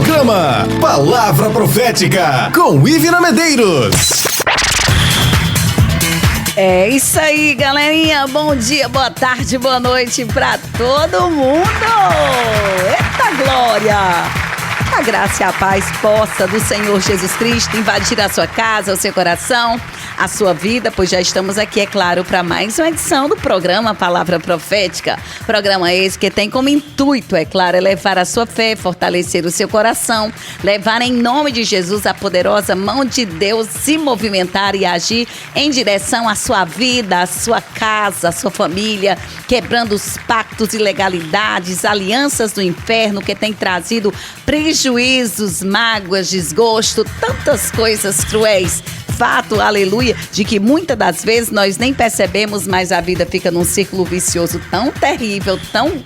Programa Palavra Profética com Ivina Medeiros. É isso aí, galerinha. Bom dia, boa tarde, boa noite pra todo mundo. Eita glória! A graça e a paz possa do Senhor Jesus Cristo invadir a sua casa, o seu coração, a sua vida, pois já estamos aqui, é claro, para mais uma edição do programa Palavra Profética. Programa esse que tem como intuito, é claro, elevar a sua fé, fortalecer o seu coração, levar em nome de Jesus a poderosa mão de Deus se movimentar e agir em direção à sua vida, à sua casa, à sua família, quebrando os pactos, ilegalidades, alianças do inferno que tem trazido prejuízos, mágoas, desgosto, tantas coisas cruéis. Fato, aleluia, de que muitas das vezes nós nem percebemos, mas a vida fica num círculo vicioso tão terrível, tão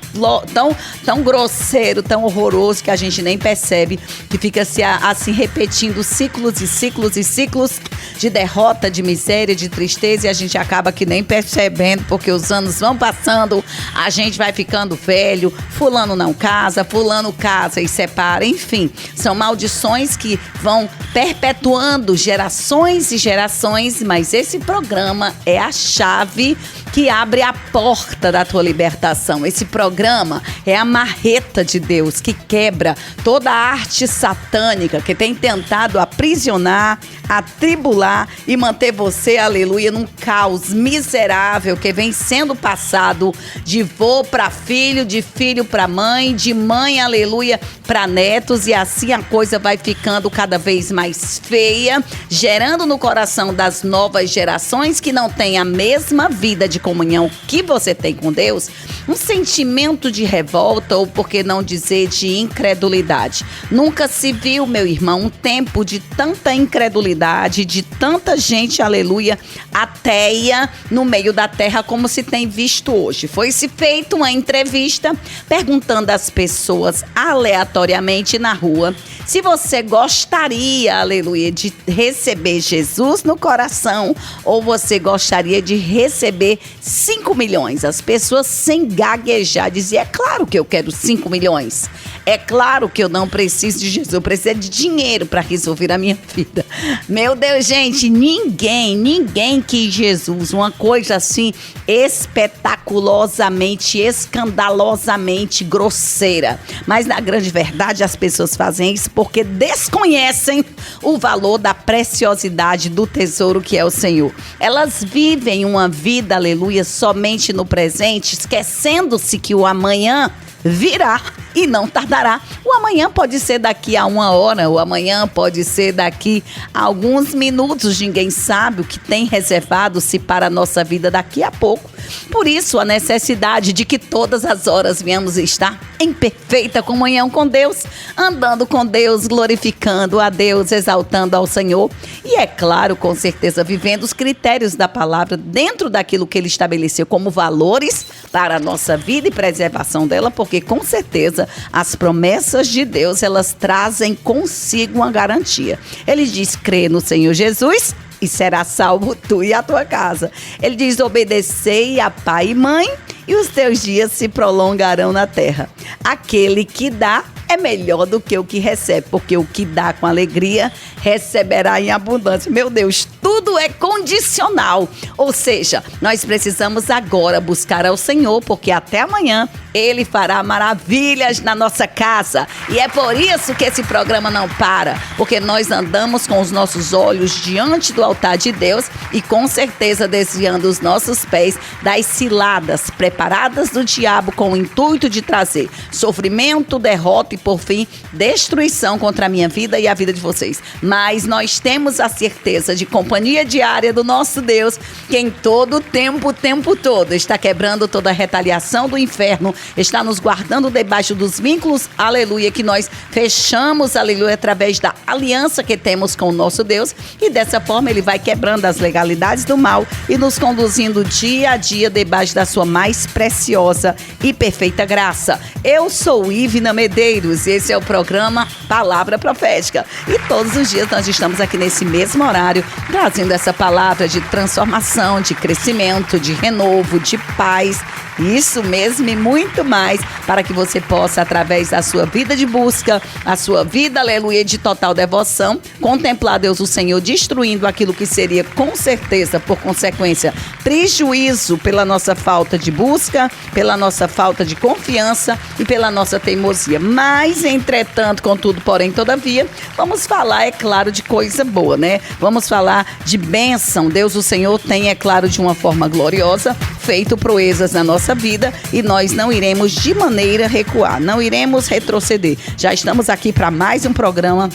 grosseiro, tão horroroso, que a gente nem percebe, que fica se assim repetindo ciclos e ciclos e ciclos de derrota, de miséria, de tristeza, e a gente acaba que nem percebendo, porque os anos vão passando, a gente vai ficando velho, fulano não casa, fulano casa e separa, enfim, são maldições que vão perpetuando gerações e gerações, mas esse programa é a chave que abre a porta da tua libertação. Esse programa é a marreta de Deus que quebra toda a arte satânica que tem tentado aprisionar, atribular e manter você, aleluia, num caos miserável que vem sendo passado de vô para filho, de filho para mãe, de mãe, aleluia, para netos, e assim a coisa vai ficando cada vez mais feia, gerando no coração das novas gerações que não têm a mesma vida de comunhão que você tem com Deus, um sentimento de revolta, ou por que não dizer de incredulidade. Nunca se viu, meu irmão, um tempo de tanta incredulidade, de tanta gente, aleluia, ateia no meio da terra como se tem visto hoje. Foi-se feita uma entrevista perguntando às pessoas aleatoriamente na rua se você gostaria, aleluia, de receber Jesus no coração, ou você gostaria de receber 5 milhões. As pessoas sem gaguejar diziam: é claro que eu quero 5 milhões. É claro que eu não preciso de Jesus, eu preciso de dinheiro para resolver a minha vida. Meu Deus, gente, ninguém quis Jesus. Uma coisa assim espetaculosamente, escandalosamente grosseira. Mas na grande verdade as pessoas fazem isso porque desconhecem o valor da preciosidade do tesouro que é o Senhor. Elas vivem uma vida, aleluia, somente no presente, esquecendo-se que o amanhã virá e não tardará. O amanhã pode ser daqui a 1 hora, o amanhã pode ser daqui a alguns minutos. Ninguém sabe o que tem reservado-se para a nossa vida daqui a pouco. Por isso, a necessidade de que todas as horas venhamos estar em perfeita comunhão com Deus, andando com Deus, glorificando a Deus, exaltando ao Senhor. E é claro, com certeza, vivendo os critérios da palavra dentro daquilo que Ele estabeleceu como valores para a nossa vida e preservação dela, porque com certeza as promessas de Deus, elas trazem consigo uma garantia. Ele diz: crê no Senhor Jesus e será salvo tu e a tua casa. Ele diz: obedecei a pai e mãe e os teus dias se prolongarão na terra. Aquele que dá é melhor do que o que recebe, porque o que dá com alegria receberá em abundância. Meu Deus, tudo é condicional. Ou seja, nós precisamos agora buscar ao Senhor, porque até amanhã Ele fará maravilhas na nossa casa. E é por isso que esse programa não para, porque nós andamos com os nossos olhos diante do altar de Deus e com certeza desviando os nossos pés das ciladas preparadas do diabo com o intuito de trazer sofrimento, derrota e, por fim, destruição contra a minha vida e a vida de vocês. Mas nós temos a certeza de companhia diária do nosso Deus, que em todo o tempo todo, está quebrando toda a retaliação do inferno, está nos guardando debaixo dos vínculos, aleluia, que nós fechamos, aleluia, através da aliança que temos com o nosso Deus, e dessa forma Ele vai quebrando as legalidades do mal e nos conduzindo dia a dia debaixo da sua mais preciosa e perfeita graça. Eu sou Ivina Medeiros e esse é o programa Palavra Profética. E todos os dias nós estamos aqui nesse mesmo horário, trazendo essa palavra de transformação, de crescimento, de renovo, de paz, Isso mesmo e muito mais, para que você possa, através da sua vida de busca, a sua vida, aleluia, de total devoção, contemplar Deus o Senhor destruindo aquilo que seria, com certeza, por consequência, prejuízo pela nossa falta de busca, pela nossa falta de confiança e pela nossa teimosia. Mas, entretanto, contudo, porém, todavia, vamos falar, é claro, de coisa boa, né? Vamos falar de bênção. Deus o Senhor tem, é claro, de uma forma gloriosa, feito proezas na nossa vida e nós não iremos de maneira recuar, não iremos retroceder. Já estamos aqui para mais um programa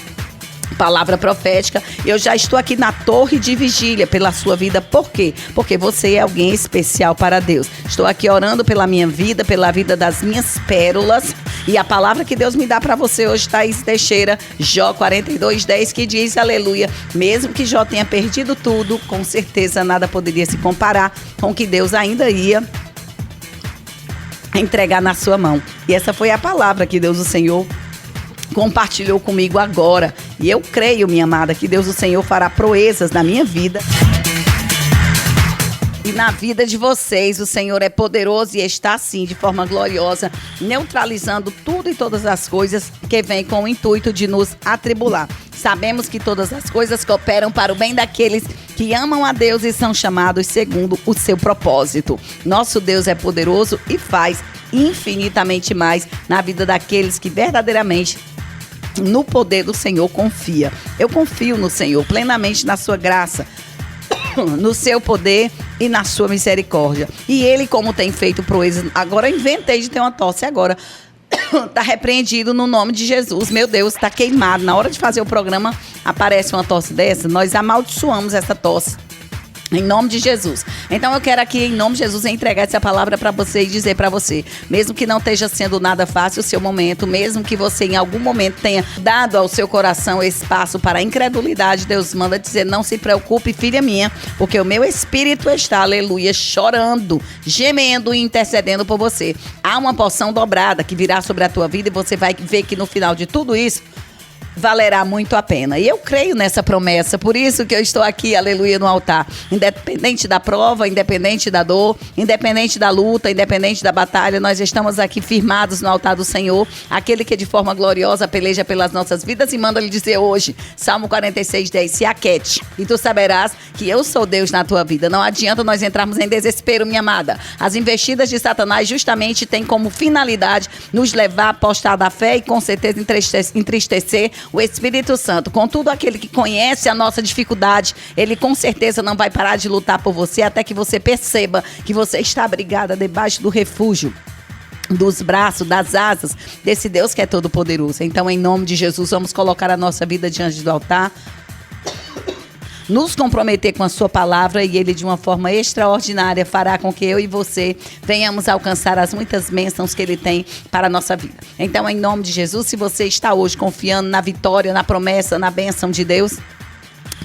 Palavra Profética. Eu já estou aqui na torre de vigília pela sua vida. Por quê? Porque você é alguém especial para Deus. Estou aqui orando pela minha vida, pela vida das minhas pérolas. E a palavra que Deus me dá para você hoje, Thaís Teixeira, Jó 42:10, que diz, aleluia, mesmo que Jó tenha perdido tudo, com certeza nada poderia se comparar com o que Deus ainda ia entregar na sua mão. E essa foi a palavra que Deus o Senhor compartilhou comigo agora. E eu creio, minha amada, que Deus o Senhor fará proezas na minha vida e na vida de vocês. O Senhor é poderoso e está, sim, de forma gloriosa, neutralizando tudo e todas as coisas que vêm com o intuito de nos atribular. Sabemos que todas as coisas cooperam para o bem daqueles que amam a Deus e são chamados segundo o seu propósito. Nosso Deus é poderoso e faz infinitamente mais na vida daqueles que verdadeiramente no poder do Senhor confia. Eu confio no Senhor plenamente, na sua graça, no seu poder e na sua misericórdia. E Ele, como tem feito proezas, agora eu inventei de ter uma tosse agora. Tá repreendido no nome de Jesus. Meu Deus, tá queimado. Na hora de fazer o programa, aparece uma tosse dessa, nós amaldiçoamos essa tosse. Em nome de Jesus. Então eu quero aqui, em nome de Jesus, entregar essa palavra para você e dizer para você, mesmo que não esteja sendo nada fácil o seu momento, mesmo que você em algum momento tenha dado ao seu coração espaço para a incredulidade, Deus manda dizer, não se preocupe, filha minha, porque o meu espírito está, aleluia, chorando, gemendo e intercedendo por você. Há uma porção dobrada que virá sobre a tua vida e você vai ver que no final de tudo isso, valerá muito a pena. E eu creio nessa promessa, por isso que eu estou aqui, aleluia, no altar. Independente da prova, independente da dor, independente da luta, independente da batalha, nós estamos aqui firmados no altar do Senhor, aquele que de forma gloriosa peleja pelas nossas vidas e manda lhe dizer hoje, Salmo 46:10, se aquete e tu saberás que eu sou Deus na tua vida. Não adianta nós entrarmos em desespero, minha amada. As investidas de Satanás justamente têm como finalidade nos levar a apostar da fé e com certeza entristecer o Espírito Santo. Contudo, aquele que conhece a nossa dificuldade, ele com certeza não vai parar de lutar por você até que você perceba que você está abrigada debaixo do refúgio, dos braços, das asas desse Deus que é todo poderoso. Então, em nome de Jesus, vamos colocar a nossa vida diante do altar, nos comprometer com a sua palavra e Ele de uma forma extraordinária fará com que eu e você venhamos alcançar as muitas bênçãos que Ele tem para a nossa vida. Então, em nome de Jesus, se você está hoje confiando na vitória, na promessa, na bênção de Deus,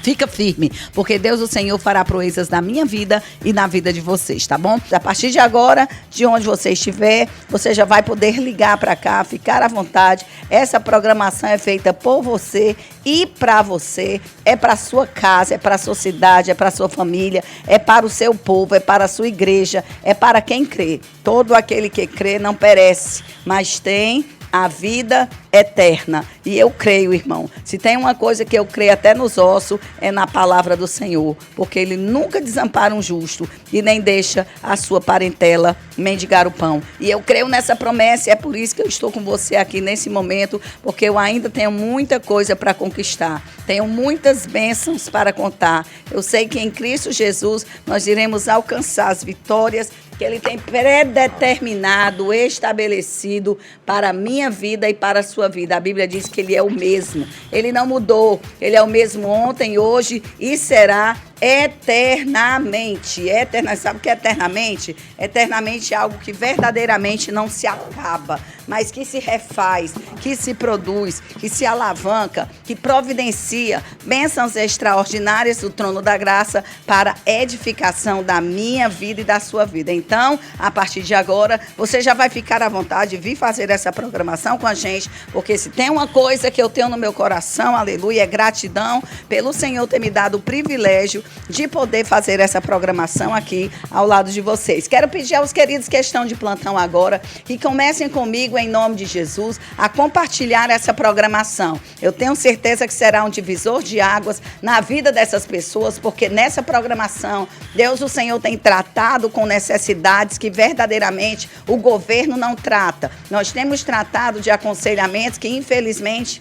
fica firme, porque Deus, o Senhor, fará proezas na minha vida e na vida de vocês, tá bom? A partir de agora, de onde você estiver, você já vai poder ligar para cá, ficar à vontade. Essa programação é feita por você e para você. É para a sua casa, é para a sua cidade, é para a sua família, é para o seu povo, é para a sua igreja, é para quem crê. Todo aquele que crê não perece, mas tem a vida eterna. E eu creio, irmão, se tem uma coisa que eu creio até nos ossos, é na palavra do Senhor, porque Ele nunca desampara um justo e nem deixa a sua parentela mendigar o pão. E eu creio nessa promessa e é por isso que eu estou com você aqui nesse momento, porque eu ainda tenho muita coisa para conquistar, tenho muitas bênçãos para contar. Eu sei que em Cristo Jesus nós iremos alcançar as vitórias que Ele tem predeterminado, estabelecido para a minha vida e para a sua vida. A Bíblia diz que Ele é o mesmo. Ele não mudou. Ele é o mesmo ontem, hoje e será eternamente. Sabe o que é eternamente? Eternamente é algo que verdadeiramente não se acaba, mas que se refaz, que se produz, que se alavanca, que providencia bênçãos extraordinárias do trono da graça para edificação da minha vida e da sua vida. Então, a partir de agora, você já vai ficar à vontade de vir fazer essa programação com a gente, porque se tem uma coisa que eu tenho no meu coração, aleluia, é gratidão pelo Senhor ter me dado o privilégio de poder fazer essa programação aqui ao lado de vocês. Quero pedir aos queridos que estão de plantão agora que comecem comigo, em nome de Jesus, a compartilhar essa programação. Eu tenho certeza que será um divisor de águas na vida dessas pessoas, porque nessa programação, Deus, o Senhor, tem tratado com necessidades que verdadeiramente o governo não trata. Nós temos tratado de aconselhamentos que, infelizmente,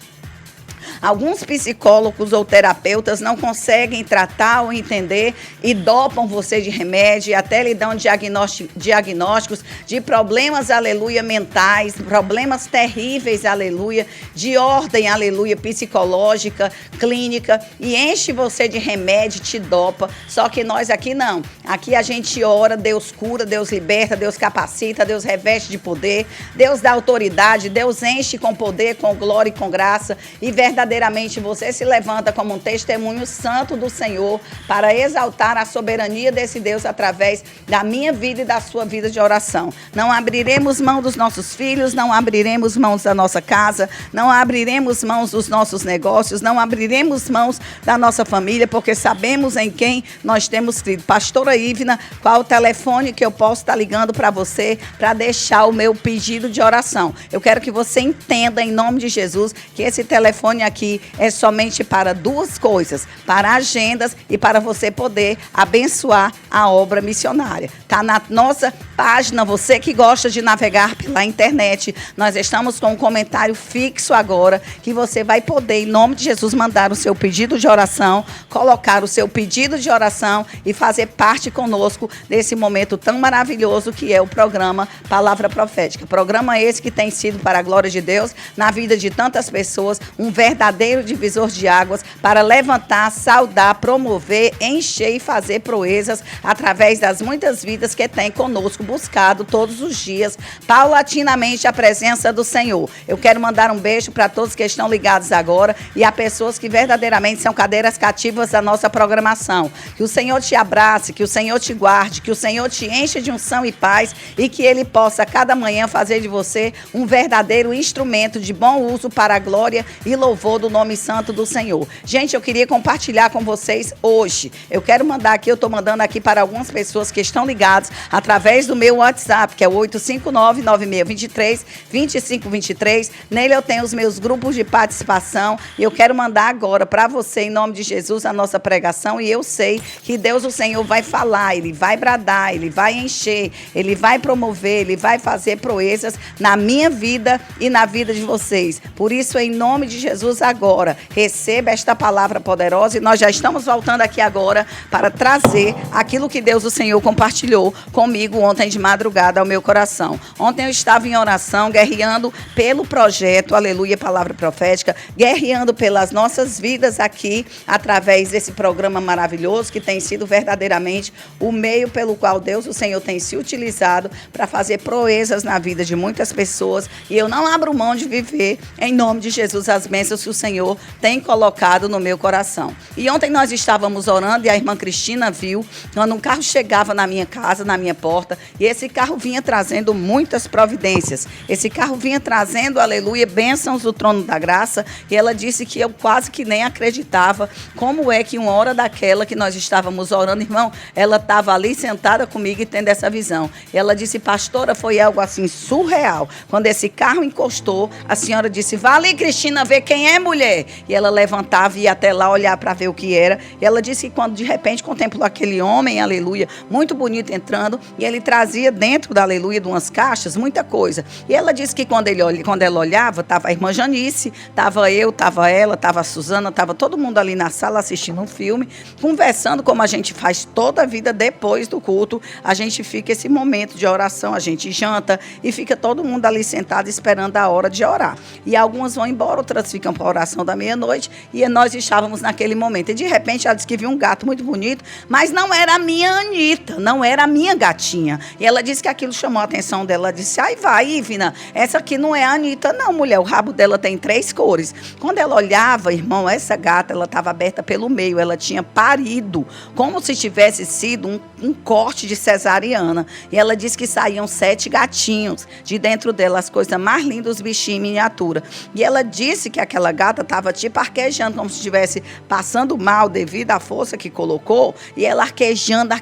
alguns psicólogos ou terapeutas não conseguem tratar ou entender e dopam você de remédio e até lhe dão diagnósticos de problemas, aleluia, mentais, problemas terríveis, aleluia, de ordem, aleluia, psicológica, clínica, e enche você de remédio, te dopa. Só que nós aqui não. Aqui a gente ora, Deus cura, Deus liberta, Deus capacita, Deus reveste de poder, Deus dá autoridade, Deus enche com poder, com glória e com graça, e verdadeiramente você se levanta como um testemunho santo do Senhor para exaltar a soberania desse Deus através da minha vida e da sua vida de oração. Não abriremos mão dos nossos filhos, não abriremos mãos da nossa casa, não abriremos mãos dos nossos negócios, não abriremos mãos da nossa família, porque sabemos em quem nós temos crido. Pastora Ivna, qual o telefone que eu posso estar ligando para você para deixar o meu pedido de oração? Eu quero que você entenda, em nome de Jesus, que esse telefone aqui é somente para duas coisas: para agendas e para você poder abençoar a obra missionária. Tá na nossa página, você que gosta de navegar pela internet, nós estamos com um comentário fixo agora, que você vai poder, em nome de Jesus, mandar o seu pedido de oração, colocar o seu pedido de oração e fazer parte conosco desse momento tão maravilhoso que é o programa Palavra Profética. Programa esse que tem sido, para a glória de Deus, na vida de tantas pessoas, um verdadeiro divisor de águas para levantar, saudar, promover, encher e fazer proezas através das muitas vidas que tem conosco buscado todos os dias, paulatinamente, a presença do Senhor. Eu quero mandar um beijo para todos que estão ligados agora e a pessoas que verdadeiramente são cadeiras cativas da nossa programação. Que o Senhor te abrace, que o Senhor te guarde, que o Senhor te enche de unção e paz e que Ele possa cada manhã fazer de você um verdadeiro instrumento de bom uso para a glória e louvor do nome santo do Senhor. Gente, eu queria compartilhar com vocês hoje. Eu quero mandar aqui, eu estou mandando aqui para algumas pessoas que estão ligadas através do meu WhatsApp, que é o 859-9623-2523. Nele eu tenho os meus grupos de participação e eu quero mandar agora para você, em nome de Jesus, a nossa pregação, e eu sei que Deus, o Senhor, vai falar, Ele vai bradar, Ele vai encher, Ele vai promover, Ele vai fazer proezas na minha vida e na vida de vocês. Por isso, em nome de Jesus, agora, receba esta palavra poderosa e nós já estamos voltando aqui agora para trazer aquilo que Deus, o Senhor, compartilhou comigo ontem de madrugada ao meu coração. Ontem eu estava em oração, guerreando pelo projeto, aleluia, Palavra Profética, guerreando pelas nossas vidas aqui, através desse programa maravilhoso, que tem sido verdadeiramente o meio pelo qual Deus, o Senhor, tem se utilizado para fazer proezas na vida de muitas pessoas, e eu não abro mão de viver, em nome de Jesus, as bênçãos que o Senhor tem colocado no meu coração. E ontem nós estávamos orando e a irmã Cristina viu, quando um carro chegava na minha casa, na minha porta, e esse carro vinha trazendo muitas providências. Esse carro vinha trazendo, aleluia, bênçãos do trono da graça, e ela disse que eu quase que nem acreditava como é que uma hora daquela que nós estávamos orando, irmão, ela estava ali sentada comigo e tendo essa visão. E ela disse: pastora, foi algo assim surreal. Quando esse carro encostou, a senhora disse: vá ali, Cristina, ver quem é, mulher. E ela levantava e ia até lá olhar para ver o que era. E ela disse que quando de repente contemplou aquele homem, aleluia, muito bonito entrando, e ele trazia dentro da aleluia de umas caixas muita coisa. E ela disse que quando ela olhava, estava a irmã Janice, estava eu, estava ela, estava a Suzana, estava todo mundo ali na sala assistindo um filme, conversando como a gente faz toda a vida depois do culto. A gente fica esse momento de oração, a gente janta e fica todo mundo ali sentado esperando a hora de orar. E algumas vão embora, outras ficam para a oração da meia-noite, e nós estávamos naquele momento. E de repente ela disse que viu um gato muito bonito, mas não era a minha Anitta, não era a minha gatinha. E ela disse que aquilo chamou a atenção dela. Ela disse, ai vai, Ivna, essa aqui não é a Anitta não, mulher. O rabo dela tem 3 cores. Quando ela olhava, irmão, essa gata, ela estava aberta pelo meio. Ela tinha parido, como se tivesse sido um corte de cesariana. E ela disse que saíam 7 gatinhos de dentro dela, as coisas mais lindas, os bichinhos em miniatura. E ela disse que aquela gata estava tipo arquejando, como se estivesse passando mal devido à força que colocou. E ela arquejando,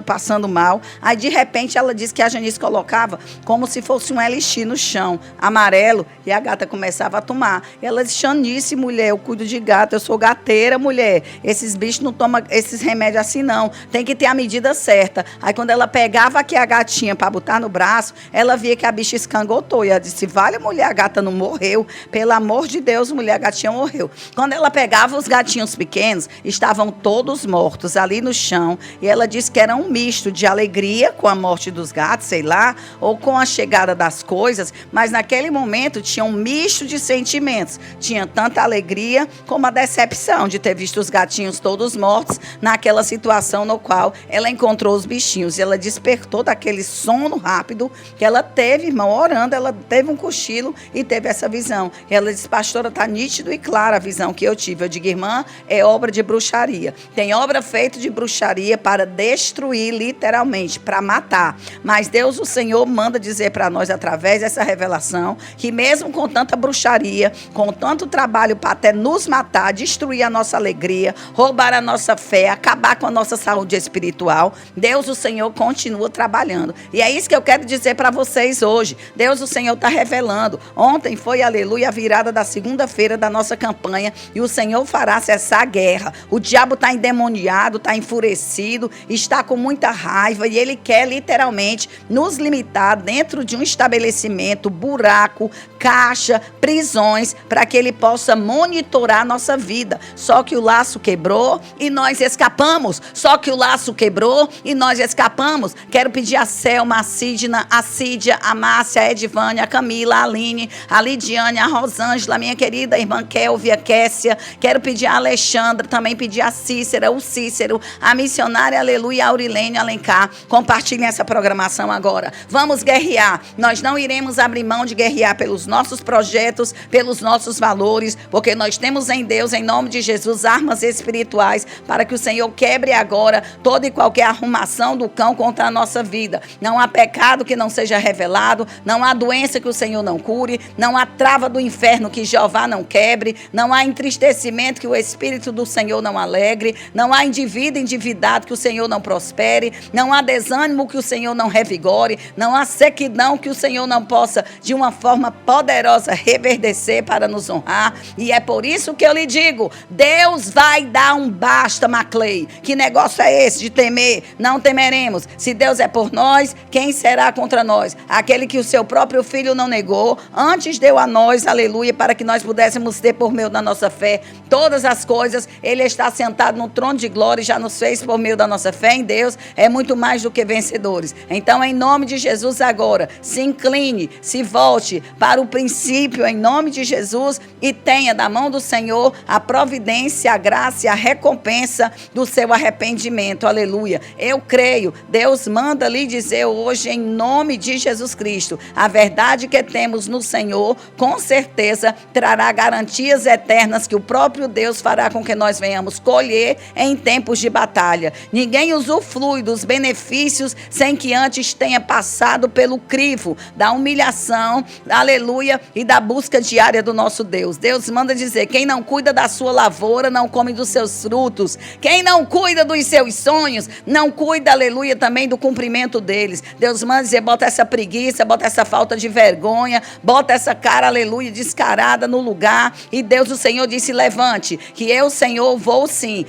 passando mal. Aí, de repente, ela disse que a Janice colocava como se fosse um elixir no chão, amarelo, e a gata começava a tomar. E ela disse, Janice, mulher, eu cuido de gato, eu sou gateira, mulher. Esses bichos não tomam esses remédios assim, não. Tem que ter a medida certa. Aí, quando ela pegava aqui a gatinha para botar no braço, ela via que a bicha escangotou. E ela disse, vale, mulher, a gata não morreu. Pelo amor de Deus, mulher, a gatinha morreu. Quando ela pegava os gatinhos pequenos, estavam todos mortos ali no chão. E ela disse que era um misto de alegria com a morte dos gatos, sei lá, ou com a chegada das coisas. Mas naquele momento tinha um misto de sentimentos. Tinha tanta alegria como a decepção de ter visto os gatinhos todos mortos naquela situação no qual ela encontrou os bichinhos. E ela despertou daquele sono rápido que ela teve, irmão, orando. Ela teve um cochilo e teve essa visão. E ela disse, pastora, está nítido e clara a visão que eu tive. Eu digo, irmã, é obra de bruxaria. Tem obra feita de bruxaria para destruir, literalmente, para matar. Mas Deus, o Senhor, manda dizer para nós, através dessa revelação, que mesmo com tanta bruxaria, com tanto trabalho para até nos matar, destruir a nossa alegria, roubar a nossa fé, acabar com a nossa saúde espiritual, Deus, o Senhor, continua trabalhando. E é isso que eu quero dizer para vocês hoje. Deus, o Senhor, está revelando. Ontem foi, aleluia, a virada da segunda-feira da nossa campanha, e o Senhor fará cessar a guerra. O diabo está endemoniado, está enfurecido, está com muita raiva, e ele quer literalmente nos limitar dentro de um estabelecimento, buraco, caixa, prisões, para que ele possa monitorar a nossa vida. Só que o laço quebrou e nós escapamos. Só que o laço quebrou e nós escapamos. Quero pedir a Selma, a Sidna, a Cídia, a Márcia, a Edvânia, a Camila, a Aline, a Lidiane, a Rosângela, minha querida irmã Kelvia, Kessia. Quero pedir a Alexandra, também pedir a Cícera, o Cícero, a missionária, aleluia, a Aurilene Alencar. Compartilhem essa programação agora. Vamos guerrear. Nós não iremos abrir mão de guerrear pelos nossos projetos, pelos nossos valores, porque nós temos em Deus, em nome de Jesus, armas espirituais para que o Senhor quebre agora toda e qualquer arrumação do cão contra a nossa vida. Não há pecado que não seja revelado, não há doença que o Senhor não cure, não há trava do inferno que Jeová não quebre, não há entristecimento que o Espírito do Senhor não alegre, não há indivíduo endividado que o Senhor não prospere, não há desânimo que o Senhor não revigore, não há sequidão que o Senhor não possa, de uma forma poderosa, reverdecer para nos honrar. E é por isso que eu lhe digo, Deus vai dar um basta, Maclay. Que negócio é esse de temer? Não temeremos. Se Deus é por nós, quem será contra nós? Aquele que o seu próprio filho não negou, antes deu a nós, aleluia, para que nós pudéssemos ter por meio da nossa fé todas as coisas. Ele está sentado no trono de glória e já nos fez por meio da nossa fé em Deus, é muito mais do que vencedores. Então, em nome de Jesus agora, se incline, se volte para o princípio, em nome de Jesus, e tenha da mão do Senhor a providência, a graça e a recompensa do seu arrependimento, aleluia. Eu creio, Deus manda lhe dizer hoje, em nome de Jesus Cristo, a verdade que temos no Senhor, com certeza trará garantias eternas que o próprio Deus fará com que nós venhamos colher em tempos de batalha. Ninguém usufrui dos benefícios sem que antes tenha passado pelo crivo da humilhação, aleluia, e da busca diária do nosso Deus. Deus manda dizer, quem não cuida da sua lavoura, não come dos seus frutos. Quem não cuida dos seus sonhos, não cuida, aleluia, também do cumprimento deles. Deus manda dizer, bota essa preguiça, bota essa falta de vergonha, bota essa cara, aleluia, descarada no lugar. E Deus, o Senhor, disse, levante, que eu, Senhor, vou sim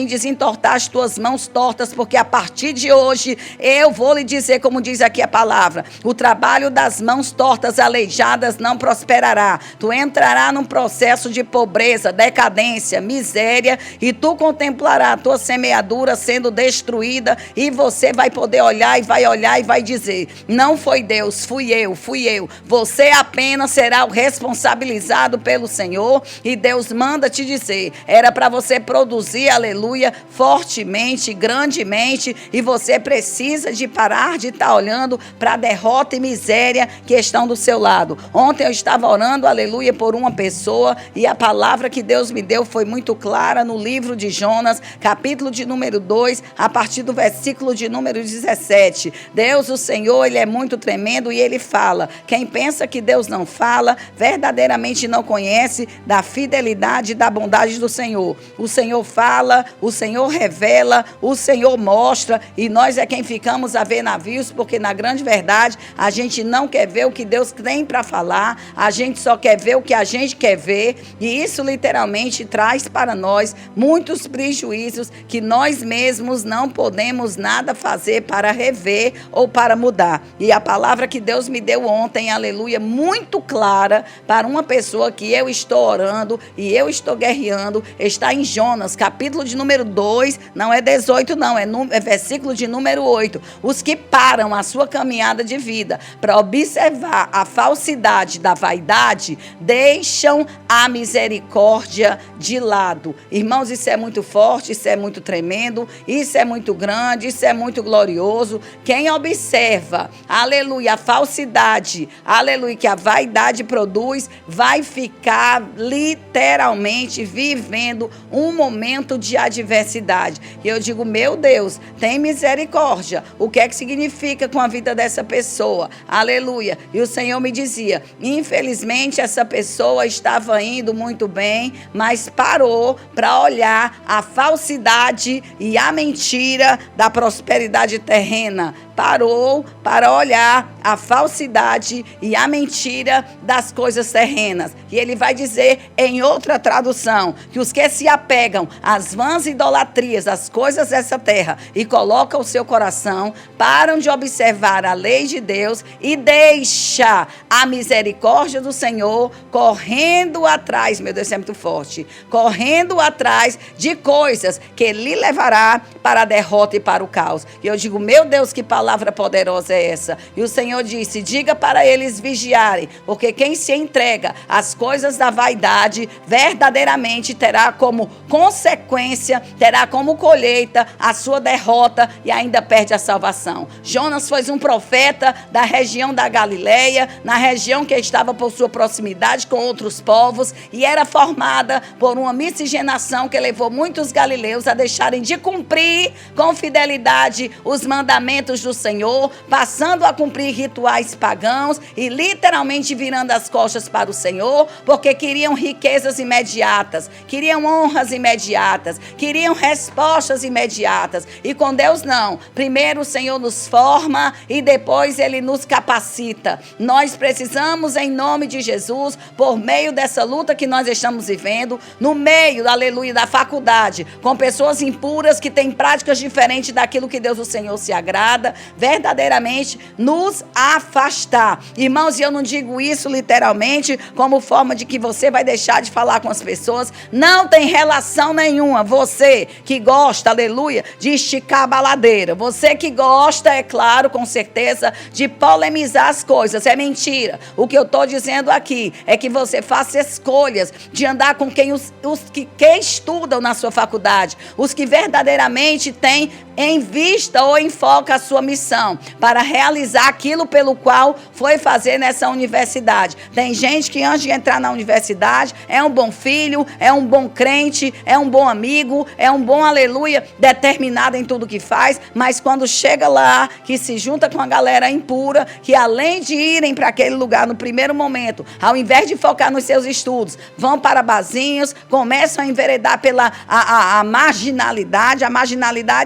desentortar as tuas mãos tortas, porque a partir de hoje, eu vou lhe dizer, como diz aqui a palavra, o trabalho das mãos tortas, aleijadas, não prosperará. Tu entrará num processo de pobreza, decadência, miséria, e tu contemplará a tua semeadura sendo destruída, e você vai poder olhar e vai dizer, não foi Deus, fui eu. Você apenas será o responsabilizado pelo Senhor, e Deus manda te dizer, era para você produzir, aleluia, fortemente, grandemente, e você precisa de de parar de estar olhando para a derrota e miséria que estão do seu lado. Ontem eu estava orando, aleluia, por uma pessoa e a palavra que Deus me deu foi muito clara no livro de Jonas, capítulo de número 2, a partir do versículo de número 17. Deus, o Senhor, Ele é muito tremendo e Ele fala. Quem pensa que Deus não fala, verdadeiramente não conhece da fidelidade e da bondade do Senhor. O Senhor fala, o Senhor revela, o Senhor mostra e nós é quem ficamos a ver navios, porque na grande verdade a gente não quer ver o que Deus tem para falar, a gente só quer ver o que a gente quer ver e isso literalmente traz para nós muitos prejuízos que nós mesmos não podemos nada fazer para rever ou para mudar. E a palavra que Deus me deu ontem, aleluia, muito clara para uma pessoa que eu estou orando e eu estou guerreando, está em Jonas, capítulo de número 2, não é 18 não, é versículo de número 8. Os que param a sua caminhada de vida para observar a falsidade da vaidade, deixam a misericórdia de lado. Irmãos, isso é muito forte, isso é muito tremendo, isso é muito grande, isso é muito glorioso. Quem observa, aleluia, a falsidade, aleluia, que a vaidade produz, vai ficar literalmente vivendo um momento de adversidade. E eu digo, meu Deus, tem misericórdia. O que é que significa com a vida dessa pessoa? Aleluia. E o Senhor me dizia, infelizmente essa pessoa estava indo muito bem, mas parou para olhar a falsidade e a mentira da prosperidade terrena. Parou para olhar a falsidade e a mentira das coisas terrenas. E ele vai dizer em outra tradução, que os que se apegam às vãs idolatrias, às coisas dessa terra, e colocam o seu coração, param de observar a lei de Deus e deixa a misericórdia do Senhor correndo atrás, meu Deus, isso é muito forte, correndo atrás de coisas que lhe levará para a derrota e para o caos. E eu digo, meu Deus, que palavra poderosa é essa? E o Senhor disse, diga para eles vigiarem, porque quem se entrega às coisas da vaidade, verdadeiramente terá como consequência, terá como colheita a sua derrota e ainda perde a salvação. Jonas foi um profeta da região da Galileia, na região que estava por sua proximidade com outros povos e era formada por uma miscigenação que levou muitos galileus a deixarem de cumprir com fidelidade os mandamentos do Senhor, passando a cumprir rituais pagãos e literalmente virando as costas para o Senhor, porque queriam riquezas imediatas, queriam honras imediatas, queriam respostas imediatas. E com Deus não. Primeiro o Senhor nos forma e depois Ele nos capacita. Nós precisamos, em nome de Jesus, por meio dessa luta que nós estamos vivendo, no meio, aleluia, da faculdade, com pessoas impuras que têm práticas diferentes daquilo que Deus, o Senhor, se agrada, verdadeiramente nos afastar. Irmãos, e eu não digo isso literalmente como forma de que você vai deixar de falar com as pessoas. Não tem relação nenhuma. Você que gosta, aleluia, de esticar a baladeira. Você que gosta, é claro, com certeza, de polemizar as coisas. É mentira. O que eu estou dizendo aqui é que você faça escolhas de andar com quem os que estudam na sua faculdade. Os que verdadeiramente têm em vista ou em foco a sua missão, para realizar aquilo pelo qual foi fazer nessa universidade. Tem gente que antes de entrar na universidade é um bom filho, é um bom crente, é um bom amigo, é um bom, aleluia, determinado em tudo que faz, mas quando chega lá, que se junta com a galera impura, que além de irem para aquele lugar no primeiro momento, ao invés de focar nos seus estudos, vão para barzinhos, começam a enveredar pela a marginalidade,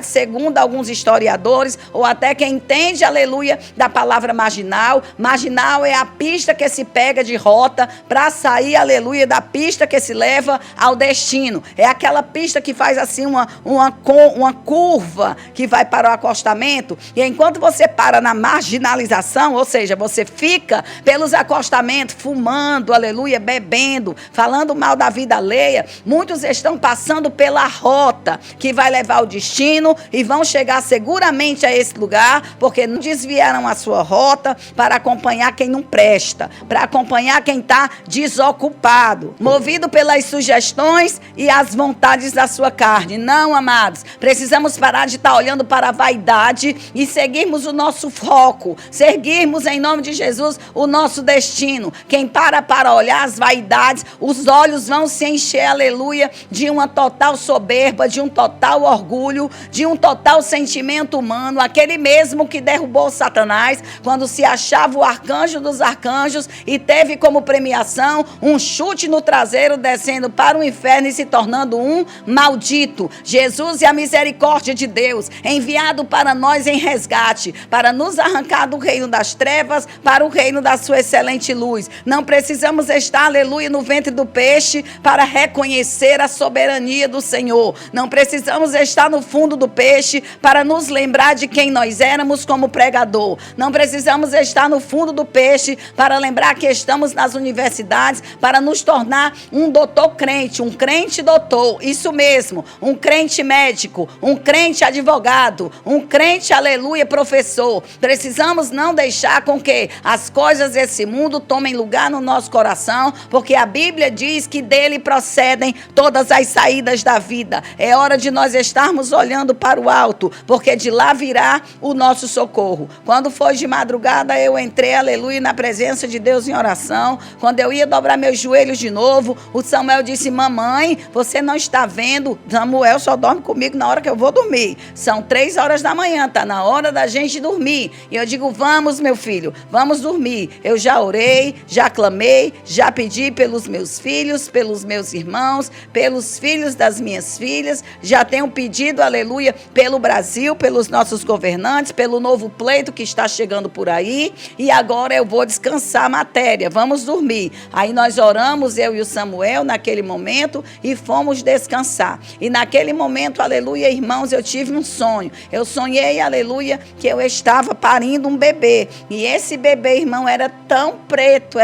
segundo alguns historiadores, ou até quem entende, aleluia, da palavra marginal. Marginal é a pista que se pega de rota para sair, aleluia, da pista que se leva ao destino. É aquela pista que faz assim uma curva que vai para o acostamento, e enquanto você para na marginalização, ou seja, você fica pelos acostamentos, fumando, aleluia, bebendo, falando mal da vida alheia, muitos estão passando pela rota que vai levar ao destino e vão chegar seguramente a esse lugar lugar, porque não desviaram a sua rota para acompanhar quem não presta, para acompanhar quem está desocupado, movido pelas sugestões e as vontades da sua carne. Não, amados, precisamos parar de estar olhando para a vaidade e seguirmos o nosso foco, seguirmos em nome de Jesus o nosso destino. Quem para olhar as vaidades, os olhos vão se encher, aleluia, de uma total soberba, de um total orgulho, de um total sentimento humano, aquele mesmo que derrubou Satanás quando se achava o arcanjo dos arcanjos e teve como premiação um chute no traseiro, descendo para o inferno e se tornando um maldito. Jesus e a misericórdia de Deus, enviado para nós em resgate, para nos arrancar do reino das trevas para o reino da sua excelente luz. Não precisamos estar, aleluia, no ventre do peixe para reconhecer a soberania do Senhor. Não precisamos estar no fundo do peixe para nos lembrar de quem nós éramos como pregador. Não precisamos estar no fundo do peixe para lembrar que estamos nas universidades para nos tornar um doutor crente, um crente doutor, isso mesmo, um crente médico, um crente advogado, um crente, aleluia, professor. Precisamos não deixar com que as coisas desse mundo tomem lugar no nosso coração, porque a Bíblia diz que dele procedem todas as saídas da vida. É hora de nós estarmos olhando para o alto, porque de lá virá o nosso socorro. Quando foi de madrugada, eu entrei, aleluia, na presença de Deus em oração. Quando eu ia dobrar meus joelhos de novo, o Samuel disse: mamãe, você não está vendo? Samuel só dorme comigo na hora que eu vou dormir. São 3 horas da manhã, tá na hora da gente dormir. E eu digo: vamos, meu filho, vamos dormir. Eu já orei, já clamei, já pedi pelos meus filhos, pelos meus irmãos, pelos filhos das minhas filhas. Já tenho pedido, aleluia, pelo Brasil, pelos nossos governantes, pelo novo pleito que está chegando por aí. E agora eu vou descansar a matéria. Vamos dormir. Aí nós oramos, eu e o Samuel, naquele momento, e fomos descansar. E naquele momento, aleluia, irmãos, eu tive um sonho. Eu sonhei, aleluia, que eu estava parindo um bebê. E esse bebê, irmão, era tão preto,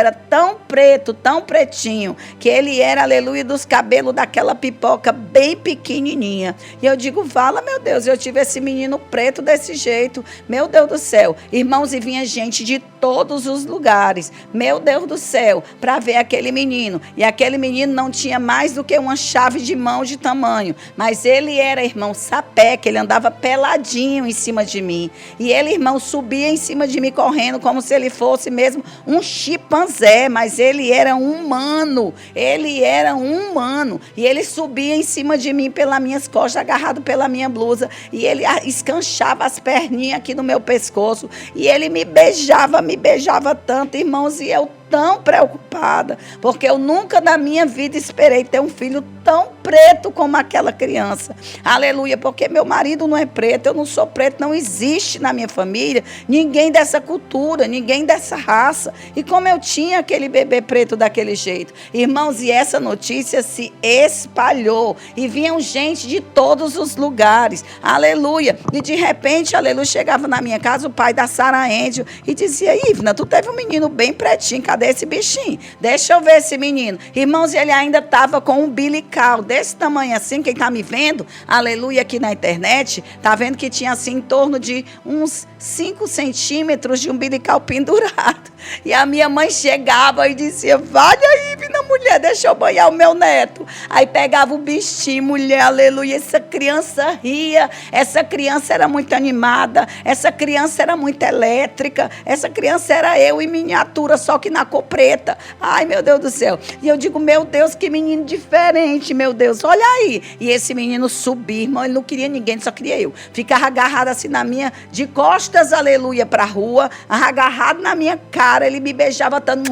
tão pretinho, que ele era, aleluia, dos cabelos daquela pipoca bem pequenininha. E eu digo: fala, meu Deus, eu tive esse menino preto desse jeito. Meu Deus do céu. Irmãos, e vinha gente de todos os lugares, meu Deus do céu, para ver aquele menino. E aquele menino não tinha mais do que uma chave de mão de tamanho, mas ele era, irmão, sapeca, ele andava peladinho em cima de mim. E ele, irmão, subia em cima de mim correndo como se ele fosse mesmo um chimpanzé, mas ele era um humano, e ele subia em cima de mim pelas minhas costas, agarrado pela minha blusa, e ele escanchava as perninhas aqui no meu pescoço, e ele me beijava tanto, irmãos, e eu tão preocupada, porque eu nunca na minha vida esperei ter um filho tão preto como aquela criança. Aleluia, porque meu marido não é preto, eu não sou preto, não existe na minha família ninguém dessa cultura, ninguém dessa raça. E como eu tinha aquele bebê preto daquele jeito, irmãos, e essa notícia se espalhou, e vinham gente de todos os lugares, aleluia, e de repente, aleluia, chegava na minha casa o pai da Sara Índio e dizia: Ivna, tu teve um menino bem pretinho, cadê esse bichinho? Deixa eu ver esse menino. Irmãos, ele ainda estava com um umbilical desse tamanho assim. Quem está me vendo, aleluia, aqui na internet, está vendo que tinha assim em torno de uns 5 centímetros de umbilical pendurado. E a minha mãe chegava e dizia: vai aí, Ivna, mulher, deixa eu banhar o meu neto. Aí pegava o bichinho, mulher, aleluia, essa criança ria, essa criança era muito animada, essa criança era muito elétrica, essa criança era eu em miniatura, só que na cor preta. Ai, meu Deus do céu. E eu digo: meu Deus, que menino diferente, meu Deus, olha aí. E esse menino subia, irmão, ele não queria ninguém, só queria eu. Ficava agarrado assim na minha, de costas, aleluia, pra rua, agarrado na minha cara, ele me beijava tanto.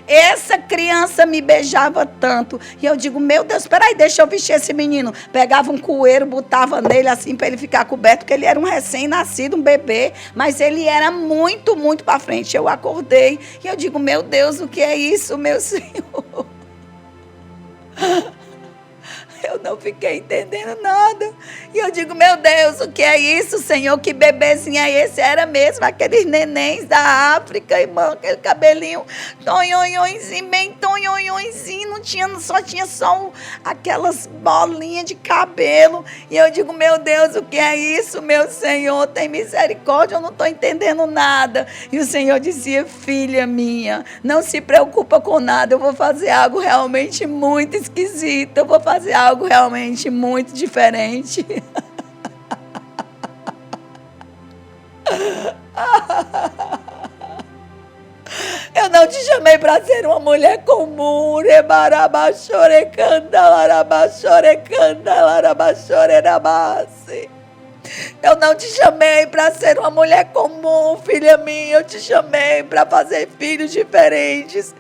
Essa criança me beijava tanto. E eu digo: meu Deus, peraí, deixa eu vestir esse menino. Pegava um coeiro, botava nele assim para ele ficar coberto, porque ele era um recém-nascido, um bebê. Mas ele era muito, muito para frente. Eu acordei e eu digo: meu Deus, o que é isso, meu Senhor? Eu não fiquei entendendo nada. E eu digo, meu Deus, o que é isso, Senhor? Que bebezinho é esse? Era mesmo aqueles nenéns da África, irmão, aquele cabelinho tonhonhonzinho, bem tonhonhonzinho, só tinha aquelas bolinhas de cabelo. E eu digo, meu Deus, o que é isso, meu Senhor? Tem misericórdia, eu não estou entendendo nada. E o Senhor dizia, filha minha, não se preocupa com nada, eu vou fazer algo realmente muito esquisito, eu vou fazer algo realmente muito diferente. Eu não te chamei para ser uma mulher comum. Eu não te chamei para ser uma mulher comum, filha minha. Eu te chamei para fazer filhos diferentes.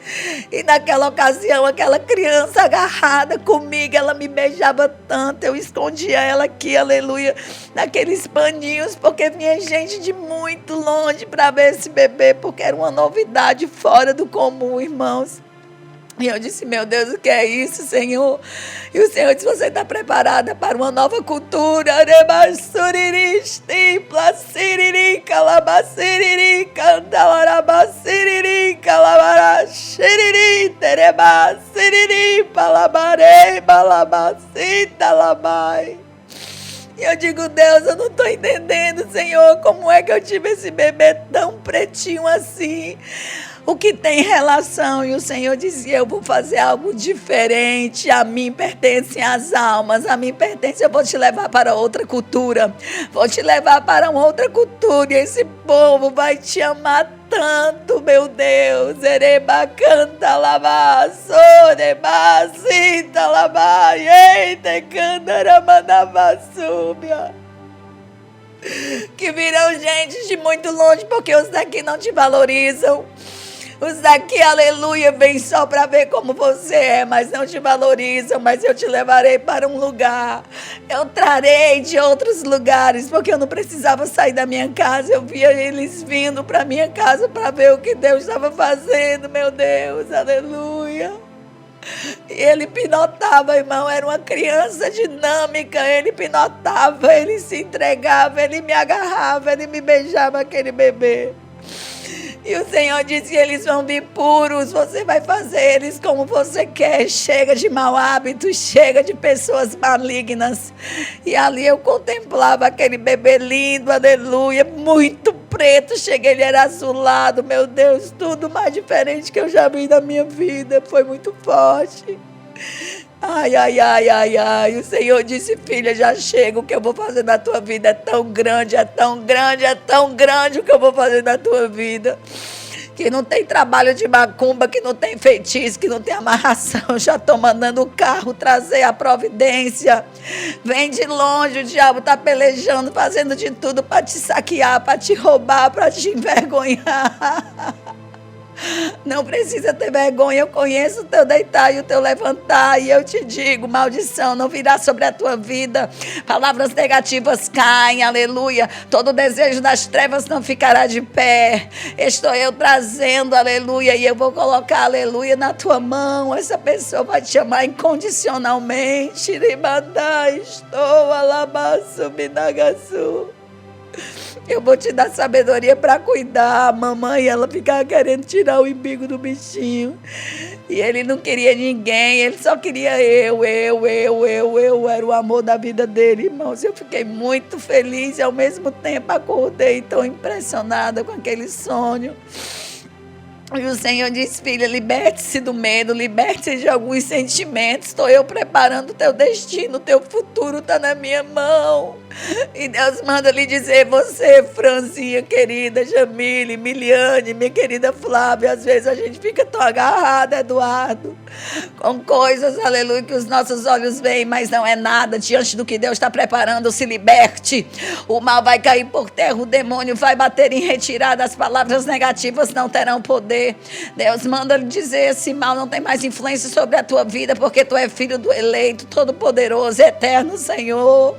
E naquela ocasião, aquela criança agarrada comigo, ela me beijava tanto. Eu escondia ela aqui, aleluia, naqueles paninhos, porque vinha gente de muito longe para ver esse bebê, porque era uma novidade fora do comum, irmãos. E eu disse, meu Deus, o que é isso, Senhor? E o Senhor disse, você está preparada para uma nova cultura? E eu digo, Deus, eu não estou entendendo, Senhor, como é que eu tive esse bebê tão pretinho assim? O que tem relação? E o Senhor dizia, eu vou fazer algo diferente, a mim pertencem as almas, a mim pertence, eu vou te levar para outra cultura, vou te levar para uma outra cultura, e esse povo vai te amar tanto, meu Deus. Ereba canta lava, soreba cita lava, eita candaramandava súbia. Que virão gente de muito longe, porque os daqui não te valorizam. Os daqui, aleluia, vêm só para ver como você é, mas não te valorizam, mas eu te levarei para um lugar. Eu trarei de outros lugares, porque eu não precisava sair da minha casa. Eu via eles vindo para minha casa para ver o que Deus estava fazendo, meu Deus, aleluia. E ele pinotava, irmão, era uma criança dinâmica, ele pinotava, ele se entregava, ele me agarrava, ele me beijava, aquele bebê. E o Senhor disse, eles vão vir puros, você vai fazer eles como você quer, chega de mau hábito, chega de pessoas malignas. E ali eu contemplava aquele bebê lindo, aleluia, muito preto, cheguei, ele era azulado, meu Deus, tudo mais diferente que eu já vi na minha vida, foi muito forte. Ai, ai, ai, ai, ai, o Senhor disse, filha, já chega, o que eu vou fazer na tua vida é tão grande, é tão grande, é tão grande o que eu vou fazer na tua vida, que não tem trabalho de macumba, que não tem feitiço, que não tem amarração, já estou mandando o carro trazer a providência, vem de longe, o diabo está pelejando, fazendo de tudo para te saquear, para te roubar, para te envergonhar. Não precisa ter vergonha, eu conheço o teu deitar e o teu levantar, e eu te digo, maldição não virá sobre a tua vida, palavras negativas caem, aleluia, todo desejo das trevas não ficará de pé, estou eu trazendo, aleluia, e eu vou colocar, aleluia, na tua mão, essa pessoa vai te amar incondicionalmente, estou alabaço, binagaçu. Eu vou te dar sabedoria para cuidar. A mamãe, ela ficava querendo tirar o umbigo do bichinho. E ele não queria ninguém, ele só queria eu. Era o amor da vida dele, irmãos. Eu fiquei muito feliz e ao mesmo tempo acordei tão impressionada com aquele sonho. E o Senhor diz, filha, liberte-se do medo, liberte-se de alguns sentimentos. Estou eu preparando o teu destino, o teu futuro está na minha mão. E Deus manda lhe dizer, você, Franzinha, querida, Jamile, Miliane, minha querida Flávia, às vezes a gente fica tão agarrada, Eduardo, com coisas, aleluia, que os nossos olhos veem, mas não é nada diante do que Deus está preparando. Se liberte, o mal vai cair por terra, o demônio vai bater em retirada, as palavras negativas não terão poder. Deus manda lhe dizer, esse mal não tem mais influência sobre a tua vida, porque tu é filho do eleito, todo-poderoso, eterno Senhor.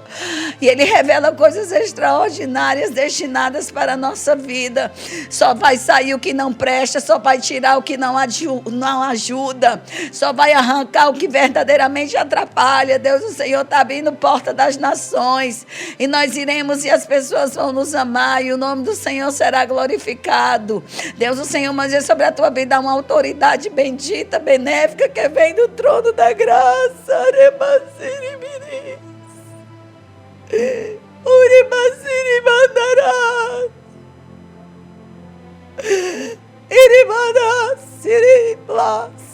E ele Ele revela coisas extraordinárias destinadas para a nossa vida. Só vai sair o que não presta, só vai tirar o que não ajuda, só vai arrancar o que verdadeiramente atrapalha. Deus, o Senhor está abrindo porta das nações e nós iremos e as pessoas vão nos amar e o nome do Senhor será glorificado. Deus, o Senhor, mas sobre a tua vida uma autoridade bendita, benéfica, que vem do trono da graça.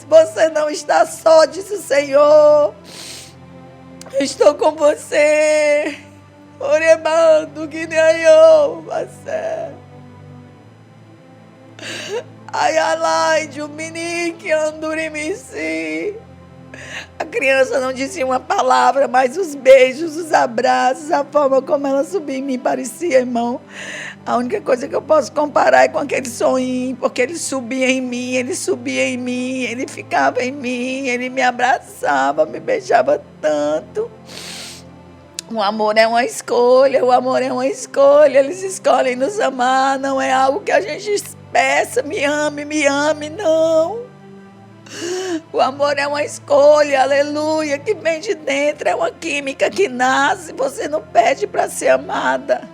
Você não está só, disse o Senhor. Eu estou com você. Oremando que nem eu, você. Ayalai de uminique andurimici. A criança não dizia uma palavra, mas os beijos, os abraços, a forma como ela subia em mim parecia, irmão. A única coisa que eu posso comparar é com aquele sonho, porque ele subia em mim, ele ficava em mim, ele me abraçava, me beijava tanto. O amor é uma escolha, eles escolhem nos amar, não é algo que a gente peça, me ame, não. O amor é uma escolha, aleluia, que vem de dentro, é uma química que nasce, você não pede para ser amada.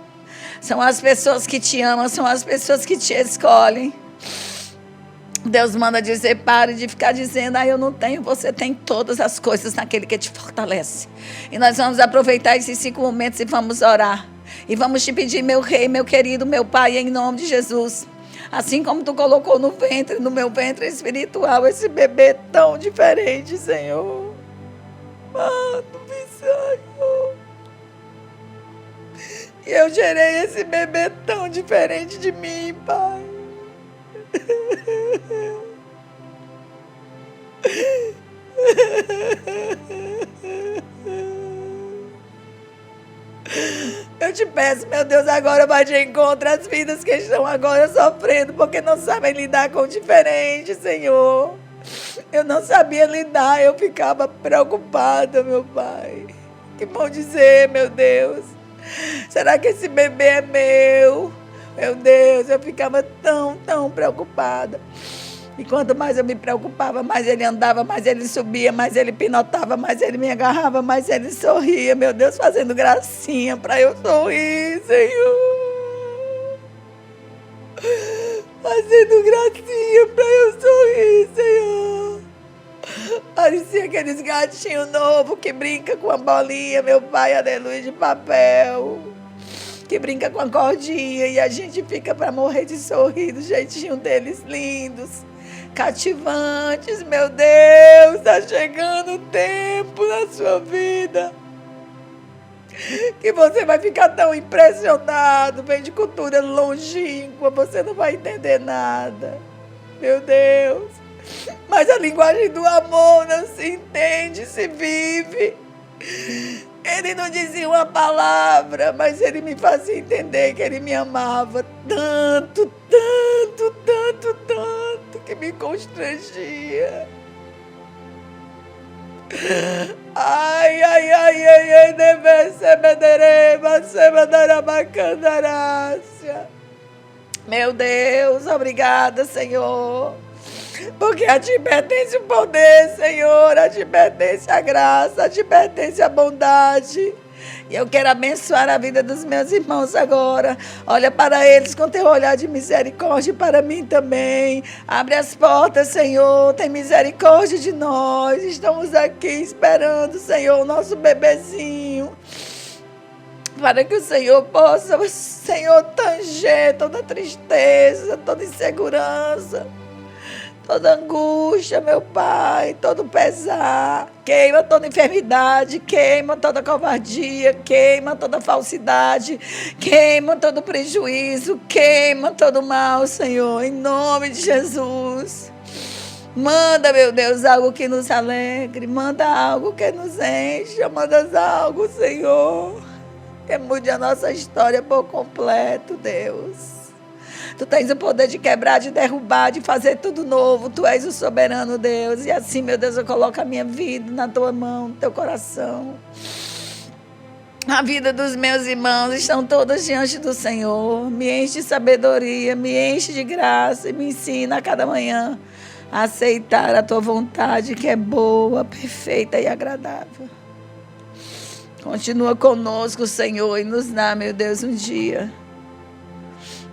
São as pessoas que te amam, são as pessoas que te escolhem. Deus manda dizer, pare de ficar dizendo, eu não tenho, você tem todas as coisas naquele que te fortalece. E nós vamos aproveitar esses 5 momentos e vamos orar. E vamos te pedir, meu rei, meu querido, meu pai, em nome de Jesus. Assim como tu colocou no meu ventre espiritual, esse bebê tão diferente, Senhor. Mano, Senhor. E eu gerei esse bebê tão diferente de mim, Pai. Eu te peço, meu Deus, agora vai de encontro às vidas que estão agora sofrendo porque não sabem lidar com o diferente, Senhor. Eu não sabia lidar, eu ficava preocupada, meu Pai. Que bom dizer, meu Deus. Será que esse bebê é meu? Meu Deus, eu ficava tão preocupada. E quanto mais eu me preocupava, mais ele andava, mais ele subia, mais ele pinotava, mais ele me agarrava, mais ele sorria. Meu Deus, fazendo gracinha para eu sorrir, Senhor. Fazendo gracinha para eu sorrir, Senhor. Parecia aqueles gatinhos novos que brinca com a bolinha, meu Pai, aleluia, de papel. Que brinca com a cordinha e a gente fica para morrer de sorrir do jeitinho deles lindos, cativantes. Meu Deus, está chegando o tempo na sua vida que você vai ficar tão impressionado, vem de cultura longínqua, você não vai entender nada, meu Deus. Mas a linguagem do amor não se entende, se vive. Ele não dizia uma palavra, mas ele me fazia entender que ele me amava tanto, que me constrangia. Ai, deve ser bedereba, ser badarabacandarácia. Meu Deus, obrigada, Senhor. Porque a ti pertence o poder, Senhor, a ti pertence a graça, a ti pertence a bondade. E eu quero abençoar a vida dos meus irmãos agora. Olha para eles com teu olhar de misericórdia e para mim também. Abre as portas, Senhor, tem misericórdia de nós. Estamos aqui esperando, Senhor, o nosso bebezinho. Para que o Senhor possa, Senhor, tanger toda tristeza, toda insegurança, toda angústia, meu Pai, todo pesar. Queima toda enfermidade, queima toda covardia, queima toda falsidade, queima todo prejuízo, queima todo mal, Senhor, em nome de Jesus. Manda, meu Deus, algo que nos alegre, manda algo que nos encha, manda algo, Senhor, que mude a nossa história por completo, Deus. Tu tens o poder de quebrar, de derrubar, de fazer tudo novo. Tu és o soberano, Deus. E assim, meu Deus, eu coloco a minha vida na tua mão, no teu coração. A vida dos meus irmãos estão todas diante do Senhor. Me enche de sabedoria, me enche de graça e me ensina a cada manhã a aceitar a tua vontade, que é boa, perfeita e agradável. Continua conosco, Senhor, e nos dá, meu Deus, um dia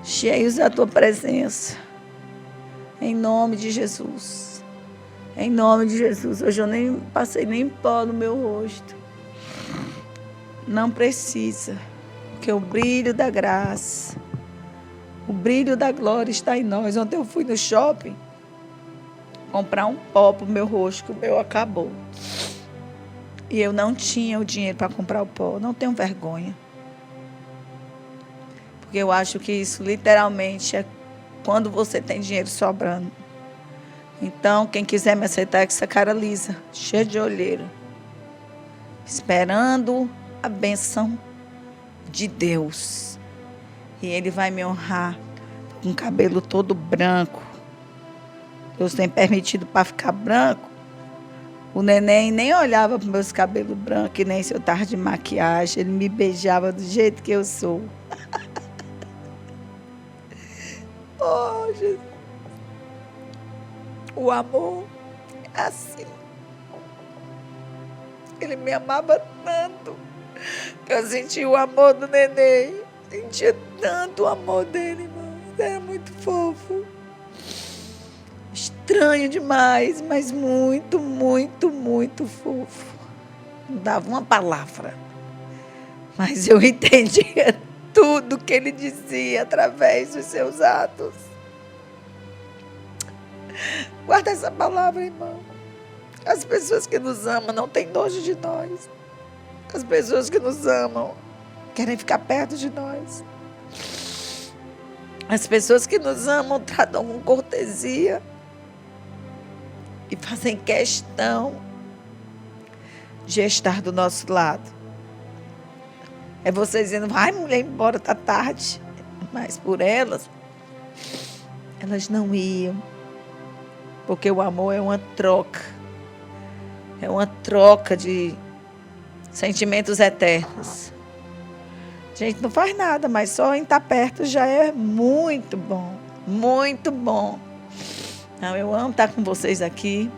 cheios da tua presença. Em nome de Jesus. Em nome de Jesus. Hoje eu nem passei nem pó no meu rosto. Não precisa, porque o brilho da graça, o brilho da glória está em nós. Ontem eu fui no shopping comprar um pó para o meu rosto, que o meu acabou. E eu não tinha o dinheiro para comprar o pó. Não tenho vergonha. Porque eu acho que isso literalmente é quando você tem dinheiro sobrando. Então, quem quiser me aceitar é com essa cara lisa, cheia de olheira, esperando a bênção de Deus. E Ele vai me honrar com o cabelo todo branco. Deus tem permitido para ficar branco. O neném nem olhava para os meus cabelos brancos, e nem se eu estava de maquiagem. Ele me beijava do jeito que eu sou. Oh, Jesus. O amor é assim. Ele me amava tanto. Eu senti o amor do neném. Sentia tanto o amor dele, irmão. Era muito fofo. Estranho demais, mas muito, muito, muito fofo. Não dava uma palavra. Mas eu entendia tudo que ele dizia através dos seus atos. Guarda essa palavra, irmão. As pessoas que nos amam não têm nojo de nós. As pessoas que nos amam querem ficar perto de nós. As pessoas que nos amam tratam com cortesia e fazem questão de estar do nosso lado. É você dizendo, vai mulher, embora, tá tarde. Mas por elas não iam. Porque o amor é uma troca. É uma troca de sentimentos eternos. A gente não faz nada, mas só em estar perto já é muito bom. Muito bom. Não, eu amo estar com vocês aqui.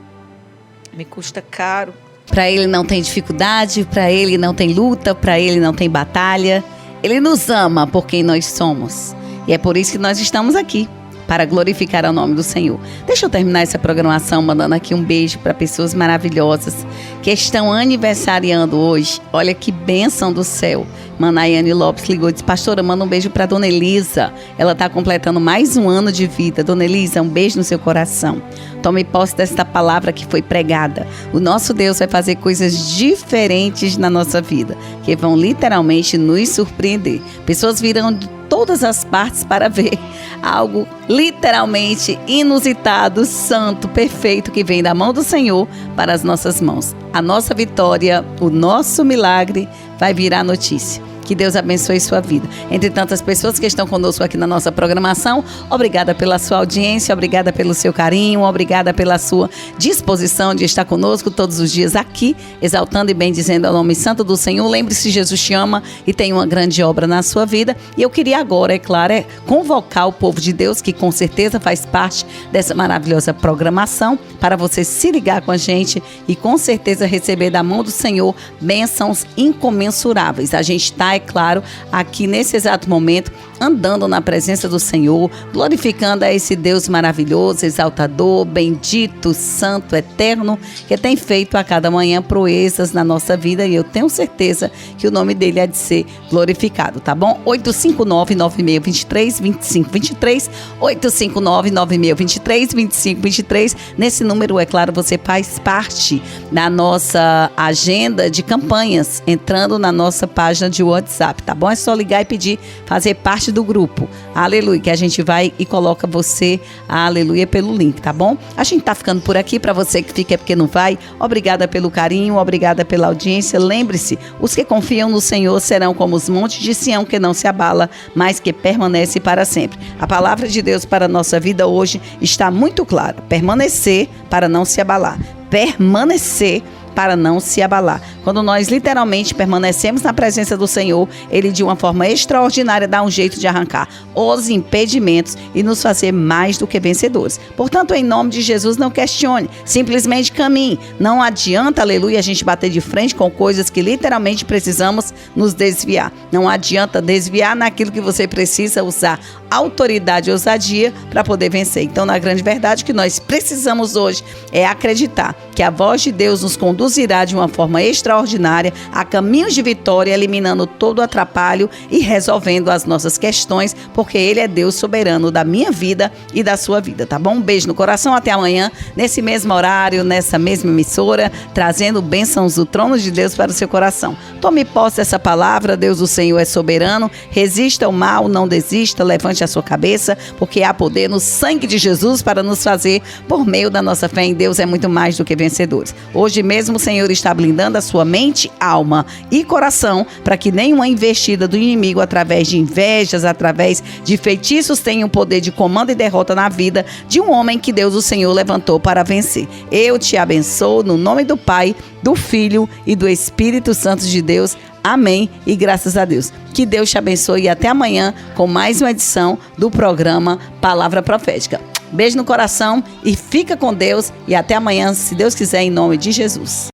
Me custa caro. Para Ele não tem dificuldade, para Ele não tem luta, para Ele não tem batalha. Ele nos ama por quem nós somos. E é por isso que nós estamos aqui, para glorificar o nome do Senhor. Deixa eu terminar essa programação mandando aqui um beijo para pessoas maravilhosas que estão aniversariando hoje. Olha que bênção do céu. Manaiane Lopes ligou e disse, pastora, manda um beijo para Dona Elisa. Ela está completando mais um ano de vida. Dona Elisa, um beijo no seu coração. Tome posse desta palavra que foi pregada. O nosso Deus vai fazer coisas diferentes na nossa vida, que vão literalmente nos surpreender. Pessoas virão de todas as partes para ver algo literalmente inusitado, santo, perfeito, que vem da mão do Senhor para as nossas mãos. A nossa vitória, o nosso milagre vai virar notícia. Que Deus abençoe sua vida. Entre tantas pessoas que estão conosco aqui na nossa programação, obrigada pela sua audiência, obrigada pelo seu carinho, obrigada pela sua disposição de estar conosco todos os dias aqui, exaltando e bendizendo o nome santo do Senhor. Lembre-se, Jesus te ama e tem uma grande obra na sua vida. E eu queria agora, é claro, convocar o povo de Deus, que com certeza faz parte dessa maravilhosa programação, para você se ligar com a gente e com certeza receber da mão do Senhor bênçãos incomensuráveis. A gente está, é claro, aqui nesse exato momento, andando na presença do Senhor, glorificando a esse Deus maravilhoso, exaltador, bendito, santo, eterno, que tem feito a cada manhã proezas na nossa vida, e eu tenho certeza que o nome dele há de ser glorificado, tá bom? 859-9623-2523, 859-9623-2523. Nesse número, é claro, você faz parte da nossa agenda de campanhas, entrando na nossa página de WhatsApp, tá bom? É só ligar e pedir, fazer parte do grupo, aleluia, que a gente vai e coloca você, aleluia, pelo link, tá bom? A gente tá ficando por aqui. Para você que fica é porque não vai, obrigada pelo carinho, obrigada pela audiência. Lembre-se, os que confiam no Senhor serão como os montes de Sião, que não se abala, mas que permanece para sempre. A palavra de Deus para a nossa vida hoje está muito clara: permanecer para não se abalar, permanecer para não se abalar. Quando nós literalmente permanecemos na presença do Senhor, Ele de uma forma extraordinária dá um jeito de arrancar os impedimentos e nos fazer mais do que vencedores. Portanto, em nome de Jesus, não questione, simplesmente caminhe. Não adianta, aleluia, a gente bater de frente com coisas que literalmente precisamos nos desviar. Não adianta desviar naquilo que você precisa usar autoridade e ousadia para poder vencer. Então, na grande verdade, o que nós precisamos hoje é acreditar que a voz de Deus nos conduzirá de uma forma extraordinária a caminhos de vitória, eliminando todo o atrapalho e resolvendo as nossas questões, porque Ele é Deus soberano da minha vida e da sua vida, tá bom? Um beijo no coração, até amanhã, nesse mesmo horário, nessa mesma emissora, trazendo bênçãos do trono de Deus para o seu coração. Tome posse dessa palavra, Deus do Senhor é soberano, resista ao mal, não desista, levante a sua cabeça, porque há poder no sangue de Jesus para nos fazer, por meio da nossa fé em Deus, é muito mais do que vencedores. Hoje mesmo o Senhor está blindando a sua mente, alma e coração, para que nenhuma investida do inimigo, através de invejas, através de feitiços, tenha o poder de comando e derrota na vida de um homem que Deus, o Senhor, levantou para vencer. Eu te abençoo no nome do Pai, do Filho e do Espírito Santo de Deus. Amém e graças a Deus. Que Deus te abençoe e até amanhã com mais uma edição do programa Palavra Profética. Beijo no coração e fica com Deus e até amanhã, se Deus quiser, em nome de Jesus.